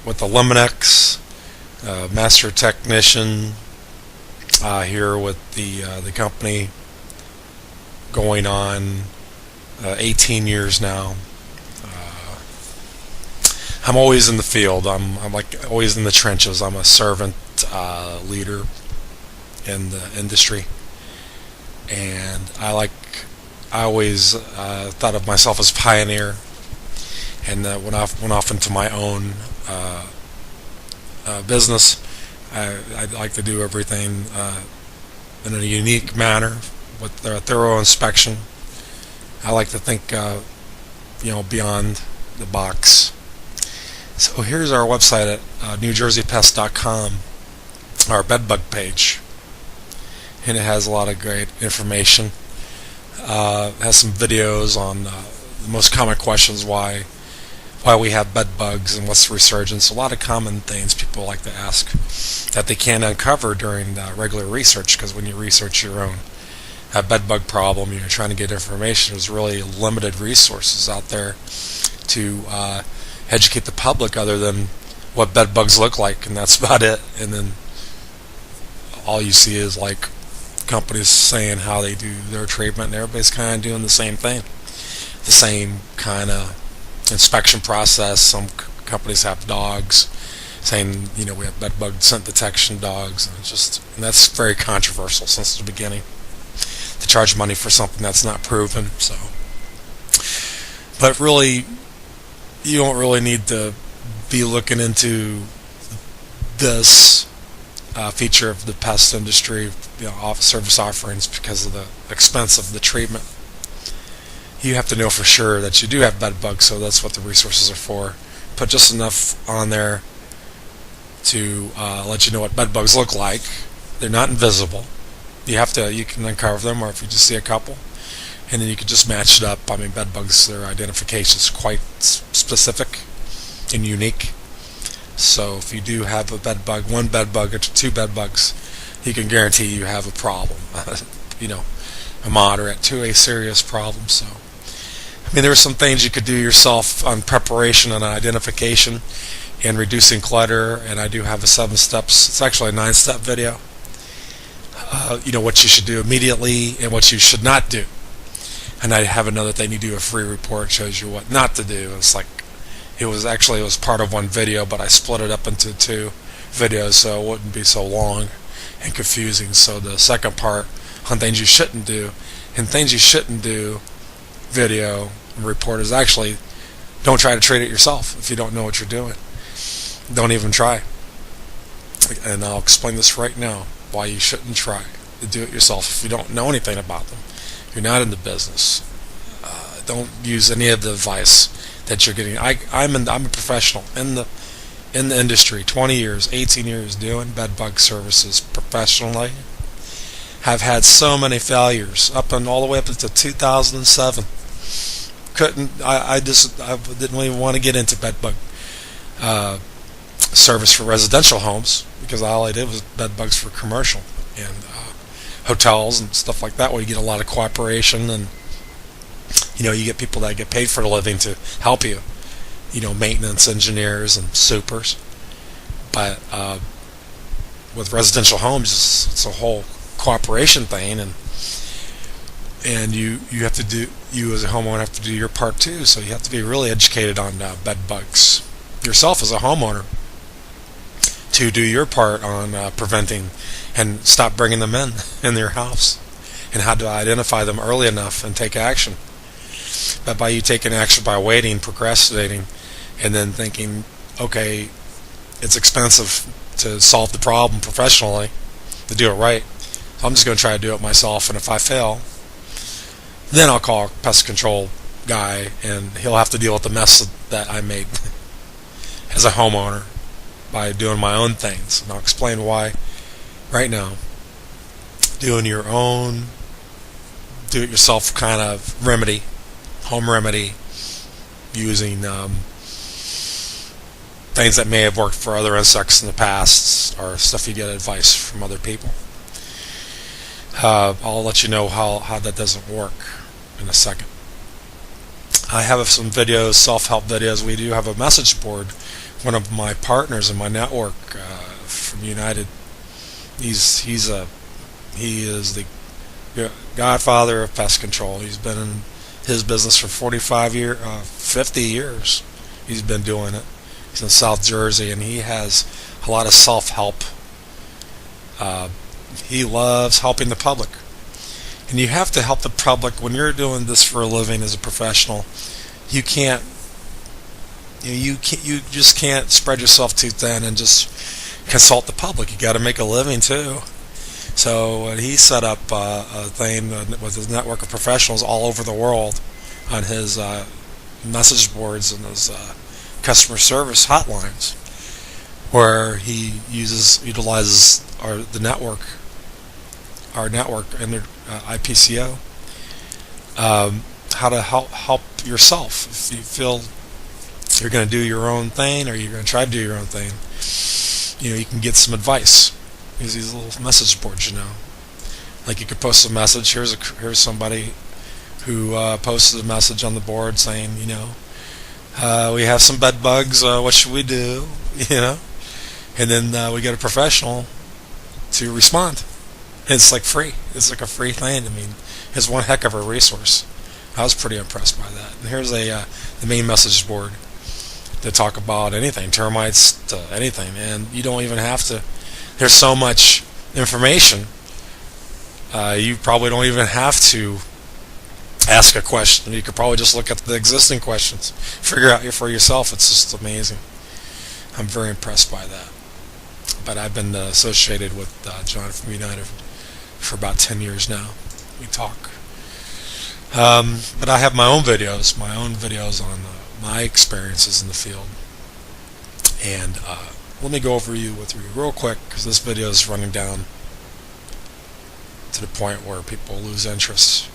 with Eliminex, master technician here with the company, going on 18 years now. I'm always in the field. I'm like always in the trenches. I'm a servant leader in the industry, and I always thought of myself as pioneer, and went off into my own business. I'd like to do everything in a unique manner with a thorough inspection. I like to think beyond the box. So here's our website at NewJerseyPest.com, our bedbug page, and it has a lot of great information. It has some videos on the most common questions, why we have bed bugs and what's the resurgence. A lot of common things people like to ask that they can't uncover during regular research, because when you research your own bed bug problem, you're trying to get information. There's really limited resources out there to educate the public other than what bed bugs look like, and that's about it. And then all you see is like companies saying how they do their treatment, and everybody's kind of doing the same thing, the same kind of inspection process. Some companies have dogs saying, we have bed bug scent detection dogs, and that's very controversial since the beginning, to charge money for something that's not proven. So, but really, you don't really need to be looking into this feature of the pest industry, service offerings, because of the expense of the treatment. You have to know for sure that you do have bed bugs, so that's what the resources are for. Put just enough on there to let you know what bed bugs look like. They're not invisible. You can uncover them, or if you just see a couple, and then you can just match it up. I mean, bed bugs, their identification is quite specific and unique. So if you do have a bed bug, one bed bug or two bed bugs, you can guarantee you have a problem. A moderate to a serious problem. So, I mean, there are some things you could do yourself on preparation and identification and reducing clutter. And I do have a 7 steps. It's actually a 9-step video. What you should do immediately and what you should not do. And I have another thing. You do a free report, shows you what not to do. It's like it was part of one video, but I split it up into 2 videos so it wouldn't be so long and confusing. So the second part on things you shouldn't do, and things you shouldn't do video report is actually, don't try to treat it yourself if you don't know what you're doing. Don't even try. And I'll explain this right now, why you shouldn't try to do it yourself if you don't know anything about them. You're not in the business. Don't use any of the advice that you're getting. I'm a professional in the industry, 20 years, 18 years doing bed bug services professionally. Have had so many failures all the way up to 2007. I didn't even want to get into bed bug service for residential homes, because all I did was bed bugs for commercial and hotels and stuff like that, where you get a lot of cooperation, and you get people that get paid for the living to help you, maintenance engineers and supers. But with residential homes, it's a whole cooperation thing, and you have to do, you as a homeowner have to do your part too. So you have to be really educated on bed bugs yourself as a homeowner to do your part on preventing and stop bringing them in your house, and how to identify them early enough and take action. But by you taking action by waiting, procrastinating, and then thinking, okay, it's expensive to solve the problem professionally, to do it right, so I'm just going to try to do it myself, and if I fail, then I'll call a pest control guy, and he'll have to deal with the mess that I made as a homeowner by doing my own things. And I'll explain why right now. Doing your own do-it-yourself kind of remedy, home remedy, using things that may have worked for other insects in the past, or stuff you get advice from other people. I'll let you know how that doesn't work in a second. I have some videos, self-help videos. We do have a message board. One of my partners in my network from United, he is the godfather of pest control. He's been in his business for 50 years. He's been doing it. He's in South Jersey, and he has a lot of self-help. He loves helping the public. And you have to help the public when you're doing this for a living as a professional. You just can't spread yourself too thin and just consult the public. You got to make a living too. So he set up a thing with his network of professionals all over the world on his message boards and his customer service hotlines, where he utilizes our network and their IPCO, how to help yourself. If you feel you're going to do your own thing, or you're going to try to do your own thing, you can get some advice. There's these little message boards, like you could post a message. Here's somebody who posted a message on the board saying, we have some bed bugs. What should we do? And then we get a professional to respond. It's like free. It's like a free thing. I mean, it's one heck of a resource. I was pretty impressed by that. And here's the main message board to talk about anything, termites to anything, and you don't even have to. There's so much information. You probably don't even have to ask a question. You could probably just look at the existing questions, figure out for yourself. It's just amazing. I'm very impressed by that. But I've been associated with John from United for about 10 years now. We talk. But I have my own videos on my experiences in the field. And let me go over with you real quick, because this video is running down to the point where people lose interest.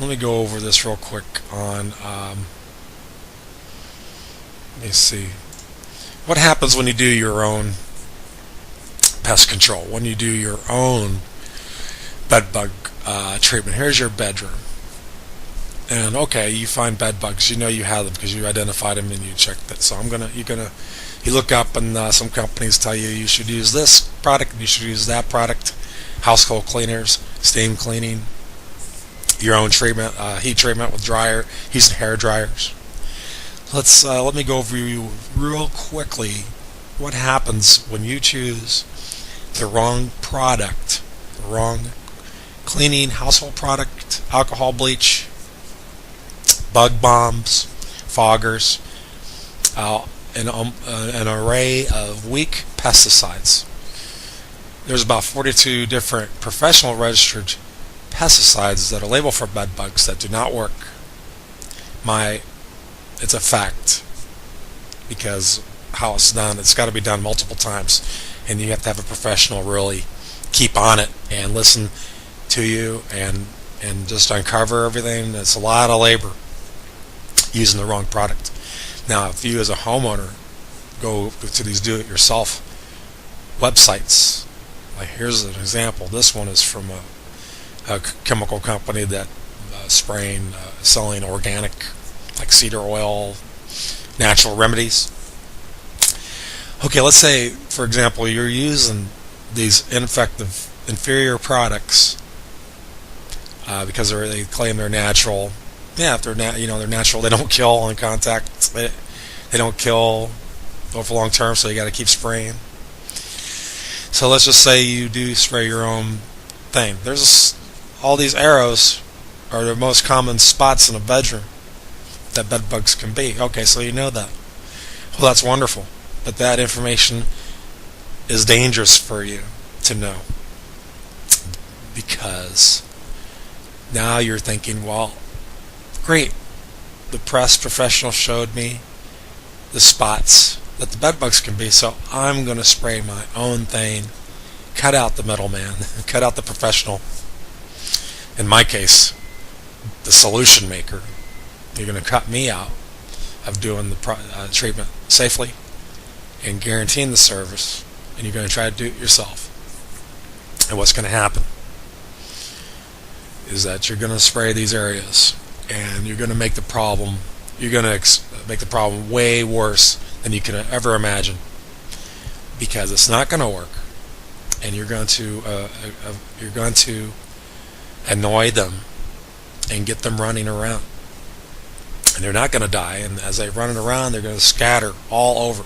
Let me go over this real quick on, let me see. What happens when you do your own pest control, when you do your own bed bug treatment? Here's your bedroom. And okay, you find bed bugs. You have them because you identified them and you checked it. So you look up, and some companies tell you should use this product and you should use that product. Household cleaners, steam cleaning, your own treatment, heat treatment with using hair dryers. Let me go over you real quickly what happens when you choose the wrong product, the wrong cleaning household product, alcohol bleach, bug bombs, foggers, an array of weak pesticides. There's about 42 different professional registered pesticides that are labeled for bed bugs that do not work. It's a fact, because how it's done, it's got to be done multiple times, and you have to have a professional really keep on it and listen to you and just uncover everything. It's a lot of labor using the wrong product. Now, if you as a homeowner go to these do-it-yourself websites, like here's an example. This one is from a chemical company that selling organic, like cedar oil, natural remedies. Okay, let's say, for example, you're using these ineffective, inferior products because they claim they're natural. Yeah, if they're they're natural, they don't kill on contact. They don't kill over long term, so you got to keep spraying. So let's just say you do spray your own thing. All these arrows are the most common spots in a bedroom that bed bugs can be. Okay, so you know that. Well, that's wonderful, but that information is dangerous for you to know, because now you're thinking, well, great, the pest professional showed me the spots that the bed bugs can be, so I'm going to spray my own thing, cut out the middleman, cut out the professional, in my case, the solution maker. You're going to cut me out of doing the treatment safely and guaranteeing the service, and you're going to try to do it yourself. And what's going to happen is that you're going to spray these areas and you're going to make the problem. You're going to make the problem way worse than you can ever imagine, because it's not going to work, and you're going to annoy them and get them running around, and they're not going to die. And as they're running around, they're going to scatter all over.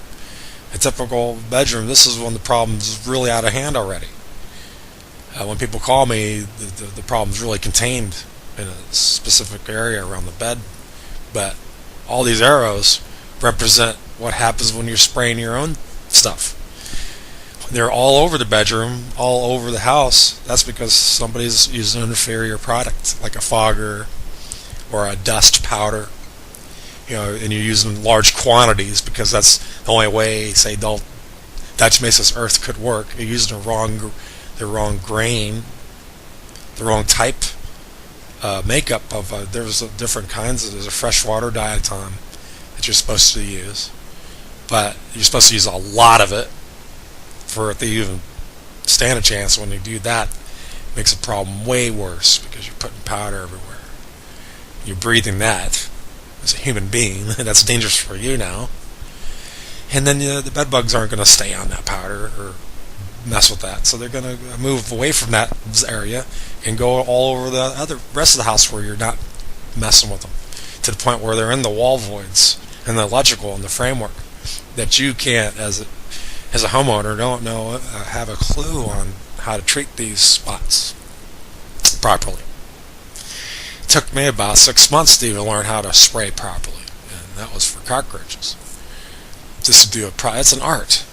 A typical bedroom. This is when the problem's really out of hand already. When people call me, the problem's really contained in a specific area around the bed, but all these arrows represent what happens when you're spraying your own stuff. They're all over the bedroom, all over the house. That's because somebody's using an inferior product, like a fogger or a dust powder, and you're using large quantities, because that's the only way, say, diatomaceous earth could work. You're using the wrong grain, the wrong type makeup of. There's different kinds. There's a freshwater diatom that you're supposed to use, but you're supposed to use a lot of it for it to even stand a chance. When you do that, it makes the problem way worse, because you're putting powder everywhere. You're breathing that as a human being. That's dangerous for you now. And then the bed bugs aren't going to stay on that powder or mess with that, so they're going to move away from that area and go all over the rest of the house where you're not messing with them, to the point where they're in the wall voids and the electrical and the framework that you can't, as a homeowner, don't know, have a clue on how to treat these spots properly. It took me about 6 months to even learn how to spray properly, and that was for cockroaches. Just to do it's an art.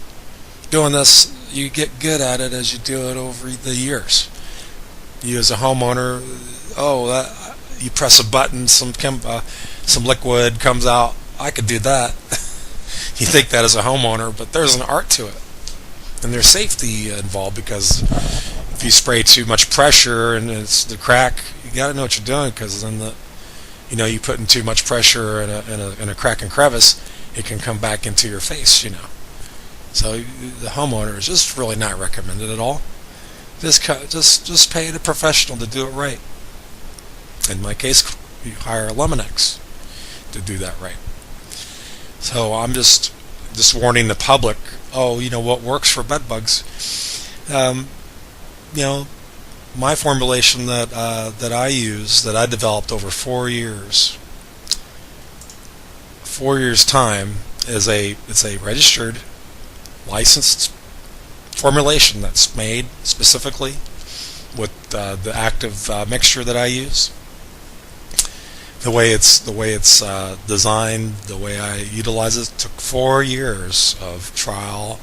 Doing this, you get good at it as you do it over the years. You as a homeowner, you press a button, some liquid comes out. I could do that. You think that as a homeowner, but there's an art to it, and there's safety involved, because if you spray too much pressure and it's the crack, you got to know what you're doing, because then you put in too much pressure in a crack and crevice, it can come back into your face. So the homeowner is just really not recommended at all. Just pay the professional to do it right. In my case, you hire Eliminex to do that right. So I'm just warning the public. What works for bed bugs? My formulation that I use, that I developed over 4 years. 4 years time, it's a registered, licensed formulation that's made specifically with the active mixture that I use. The way it's designed, the way I utilize it, took 4 years of trial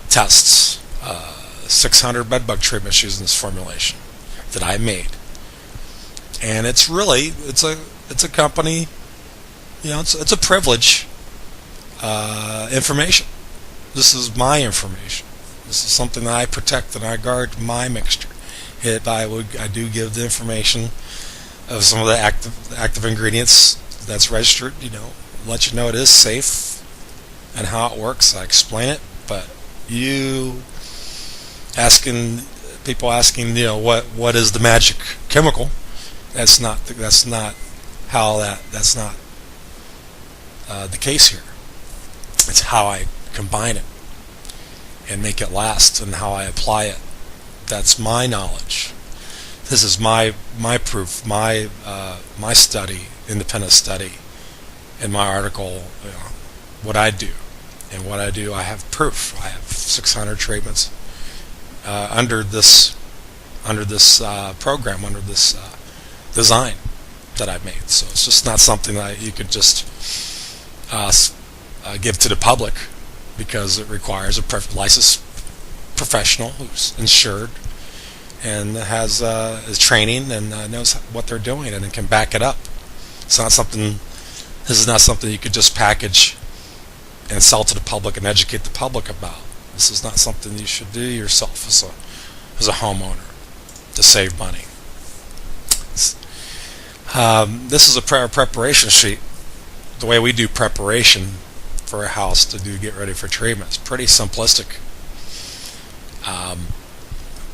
tests. 600 bedbug treatments using this formulation that I made, and it's a company. It's a privilege information. This is my information. This is something that I protect and I guard my mixture. I do give the information of some of the active ingredients that's registered. Let you know it is safe and how it works. I explain it, but people asking, what is the magic chemical? That's not the case here. It's how I combine it and make it last, and how I apply it. That's my knowledge. This is my proof, my study, independent study, in my article. What I do, I have proof. I have 600 treatments under this program, under this design that I've made. So it's just not something that you could just give to the public, because it requires a licensed professional who's insured and has is training and knows what they're doing and can back it up. It's not something. This is not something you could just package and sell to the public and educate the public about. This is not something you should do yourself as a homeowner to save money. This is a preparation sheet. The way we do preparation for a house to get ready for treatment is pretty simplistic.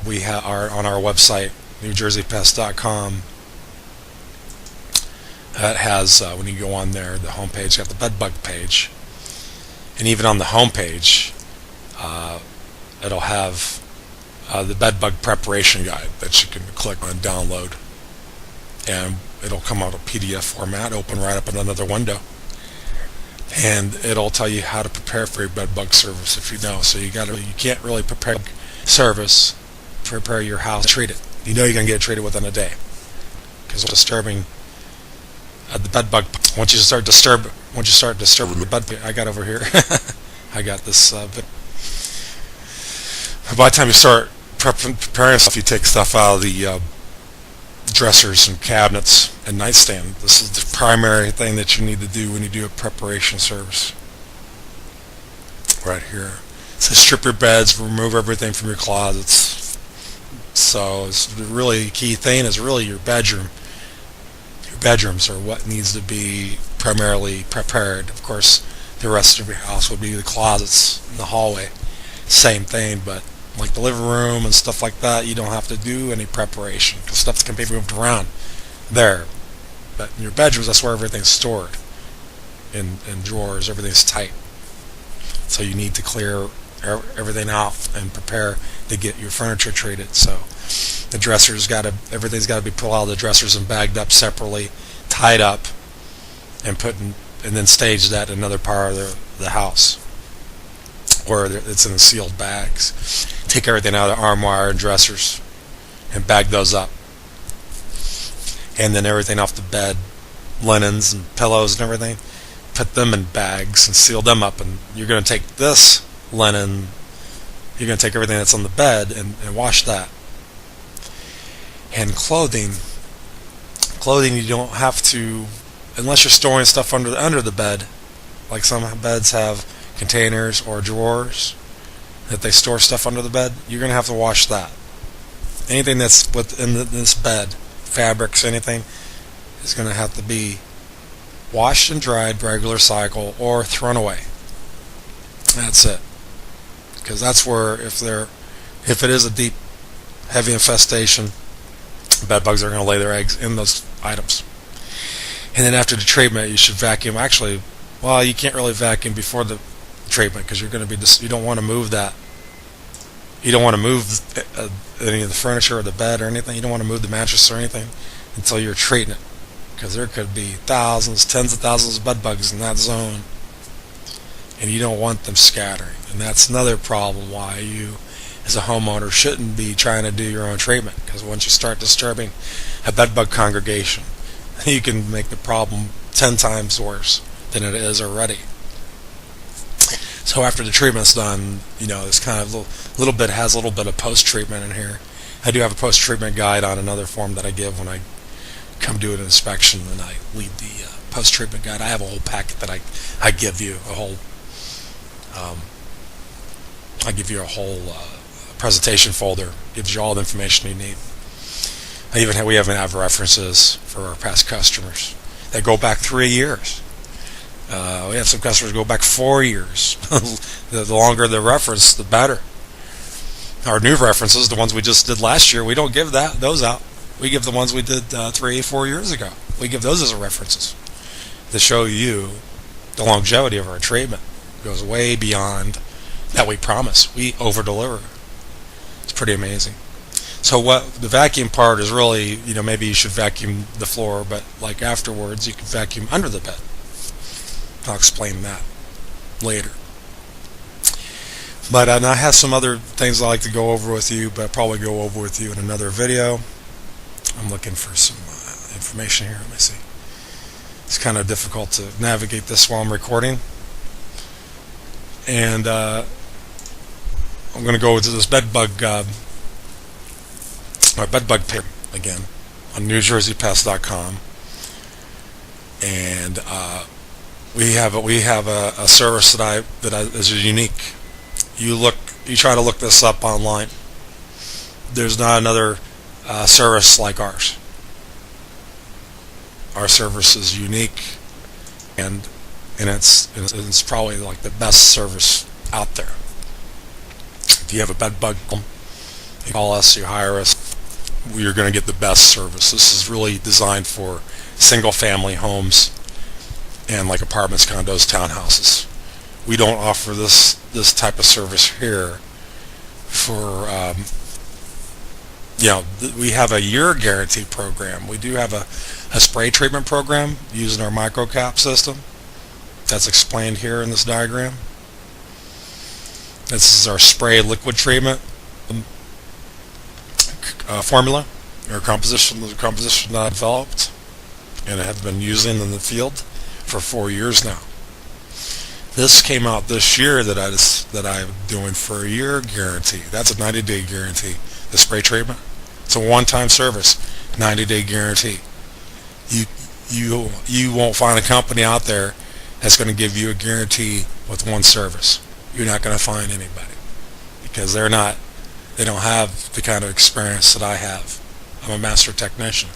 We are on our website, NewJerseyPest.com. That has, when you go on there, the homepage, you got the bed bug page. And even on the homepage, it'll have the bed bug preparation guide that you can click on and download. And it'll come out a PDF format, open right up in another window. And it'll tell you how to prepare for your bed bug service if you know. So you can't really prepare your house, treat it. You know you're going to get it treated within a day. Because disturbing the bed bug, once you start disturbing the bed bug, I got over here. I got this. By the time you start preparing stuff, you take stuff out of the dressers and cabinets and nightstand. This is the primary thing that you need to do when you do a preparation service. Right here. It says strip your beds, remove everything from your closets. So it's the really key thing is really your bedroom. Your bedrooms are what needs to be primarily prepared. Of course, the rest of your house would be the closets and the hallway. Same thing, but like the living room and stuff like that, you don't have to do any preparation because stuff can be moved around there. But in your bedrooms, that's where everything's stored. In drawers, everything's tight. So you need to clear everything out and prepare to get your furniture treated. So the everything's got to be pulled out of the dressers and bagged up separately, tied up, and then staged at another part of the house, where it's in sealed bags. Take everything out of the armoire and dressers and bag those up. And then everything off the bed, linens and pillows and everything, put them in bags and seal them up. And you're going to take this linen, you're going to take everything that's on the bed and wash that. And clothing you don't have to, unless you're storing stuff under the bed, like some beds have containers or drawers that they store stuff under the bed, you're going to have to wash that. Anything that's within this bed, fabrics, anything, is going to have to be washed and dried regular cycle or thrown away. That's it. Because that's where if it is a deep, heavy infestation, bed bugs are going to lay their eggs in those items. And then after the treatment, you should vacuum. Actually, well, you can't really vacuum before the treatment because you don't want to move that. You don't want to move any of the furniture or the bed or anything. You don't want to move the mattress or anything until you're treating it, because there could be thousands, tens of thousands of bed bugs in that zone, and you don't want them scattering. And that's another problem why you, as a homeowner, shouldn't be trying to do your own treatment, because once you start disturbing a bed bug congregation, you can make the problem 10 times worse than it is already. So after the treatment's done, it's kind of has a little bit of post-treatment in here. I do have a post-treatment guide on another form that I give when I come do an inspection, and I lead the post-treatment guide. I have a whole packet that I give you a whole presentation folder. Gives you all the information you need. We even have references for our past customers that go back 3 years. We have some customers go back 4 years. The longer the reference, the better. Our new references, the ones we just did last year, we don't give those out. We give the ones we did 3-4 years ago. We give those as references to show you the longevity of our treatment. It goes way beyond that we promise. We over-deliver. It's pretty amazing. So what the vacuum part is really, maybe you should vacuum the floor, but like afterwards you can vacuum under the bed. I'll explain that later. But and I have some other things I like to go over with you, but I'll probably go over with you in another video. I'm looking for some information here. Let me see. It's kind of difficult to navigate this while I'm recording. And I'm going to go to this bed bug page again on NewJerseyPest.com, and we have a service that is unique. You try to look this up online. There's not another service like ours. Our service is unique, and it's probably like the best service out there. If you have a bed bug, you call us, you hire us, you're going to get the best service. This is really designed for single-family homes and like apartments, condos, townhouses. We don't offer this type of service here for we have a year guarantee program. We do have a spray treatment program using our microcap system. That's explained here in this diagram. This is our spray liquid treatment formula or composition that I developed and I have been using in the field for 4 years now. This came out this year that I'm doing for a year guarantee. That's a 90-day guarantee. The spray treatment. It's a one-time service, 90-day guarantee. You won't find a company out there that's going to give you a guarantee with one service. You're not going to find anybody because they don't have the kind of experience that I have. I'm a master technician,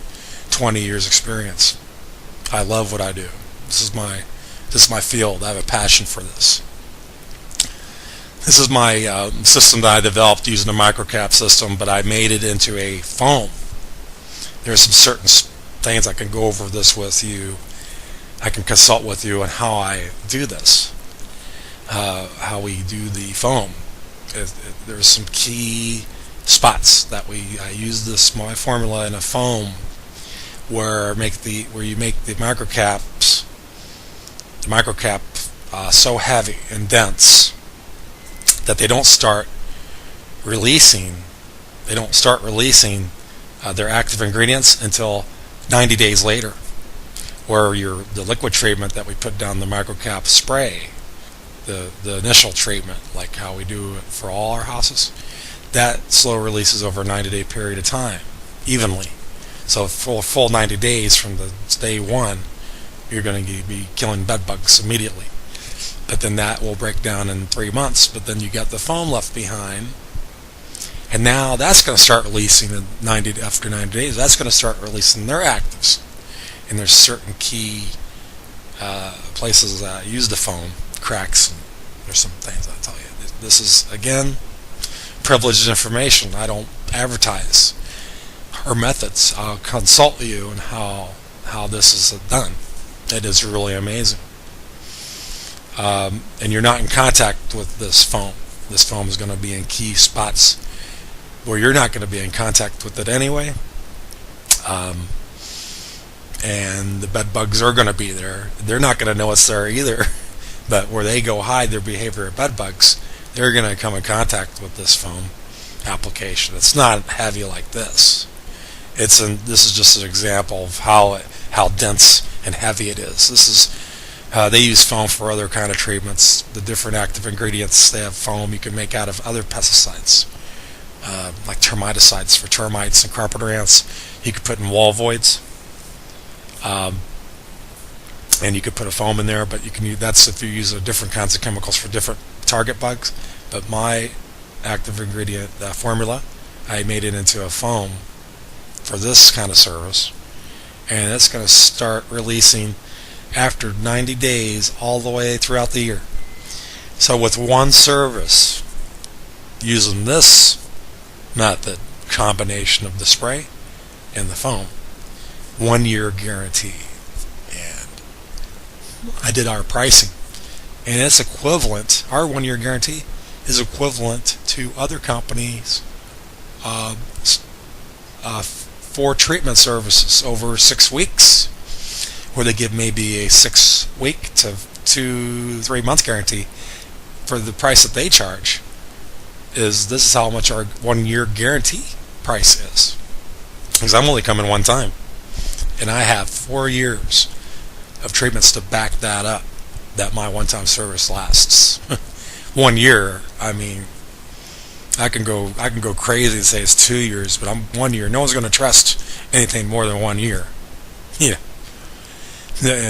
20 years experience. I love what I do. This is my field. I have a passion for this. This is my system that I developed using a microcap system, but I made it into a foam. There's some certain things I can go over this with you. I can consult with you on how I do this, how we do the foam. There's some key spots that I use my formula in a foam where you make the microcap so heavy and dense that they don't start releasing their active ingredients until 90 days later, where the liquid treatment that we put down the microcap spray, the initial treatment, like how we do it for all our houses, that slow releases over a 90-day period of time, evenly. So for full 90 days from the day one, you're going to be killing bed bugs immediately. But then that will break down in 3 months, but then you got the foam left behind, and now that's going to start releasing after 90 days. That's going to start releasing their actives. And there's certain key places that I use the foam, cracks, and there's some things I'll tell you. This is, again, privileged information. I don't advertise our methods. I'll consult you on how this is done. It is really amazing. And you're not in contact with this foam. This foam is going to be in key spots where you're not going to be in contact with it anyway. And the bed bugs are going to be there. They're not going to know it's there either. But where they go hide their behavior of bed bugs, they're going to come in contact with this foam application. It's not heavy like this. This is just an example of how dense and heavy it is. This is they use foam for other kind of treatments. The different active ingredients, they have foam you can make out of other pesticides, like termiticides for termites and carpenter ants. You could put in wall voids, and you could put a foam in there. But you can use that's if you use different kinds of chemicals for different target bugs. But my active ingredient formula, I made it into a foam for this kind of service, and it's going to start releasing after 90 days all the way throughout the year. So with one service, using this method, combination of the spray and the foam, 1 year guarantee. And I did our pricing, and it's equivalent, our 1 year guarantee is equivalent to other companies' 4 treatment services over 6 weeks, where they give maybe a 6 week to 2-3 month guarantee. For the price that they charge, this is how much our 1 year guarantee price is. Because I'm only coming one time, and I have 4 years of treatments to back that up, that my one-time service lasts. 1 year, I mean, I can go crazy and say it's 2 years, but I'm 1 year. No one's going to trust anything more than 1 year. Yeah.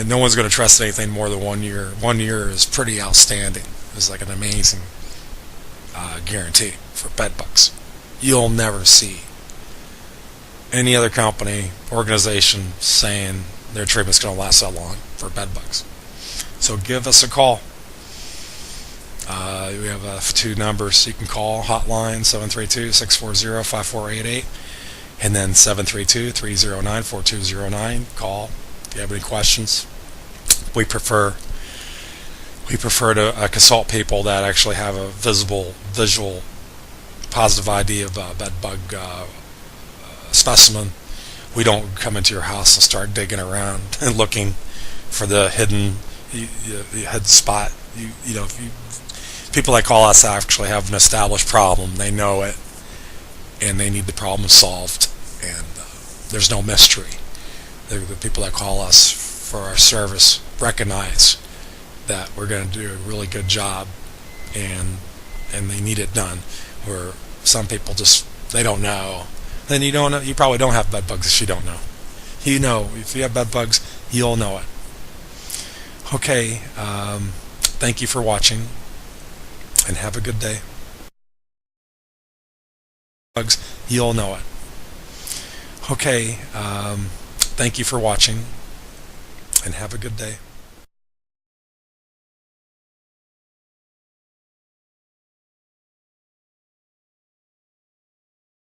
No one's going to trust anything more than 1 year. 1 year is pretty outstanding. It's like an amazing guarantee for bed bugs. You'll never see any other company, organization saying their treatment's going to last that long for bed bugs. So give us a call. We have 2 numbers you can call. Hotline 732-640-5488. And then 732-309-4209. Call if you have any questions. We prefer to consult people that actually have a visual, positive ID of a bed bug specimen. We don't come into your house and start digging around and looking for the hidden spot. People that call us actually have an established problem. They know it, and they need the problem solved. And there's no mystery. The people that call us for our service recognize that we're going to do a really good job, and they need it done. Where some people they don't know. Then you don't know. You probably don't have bed bugs if you don't know. You know, if you have bed bugs, you'll know it. Okay, thank you for watching, and have a good day. Bugs, you'll know it. Okay, thank you for watching, and have a good day.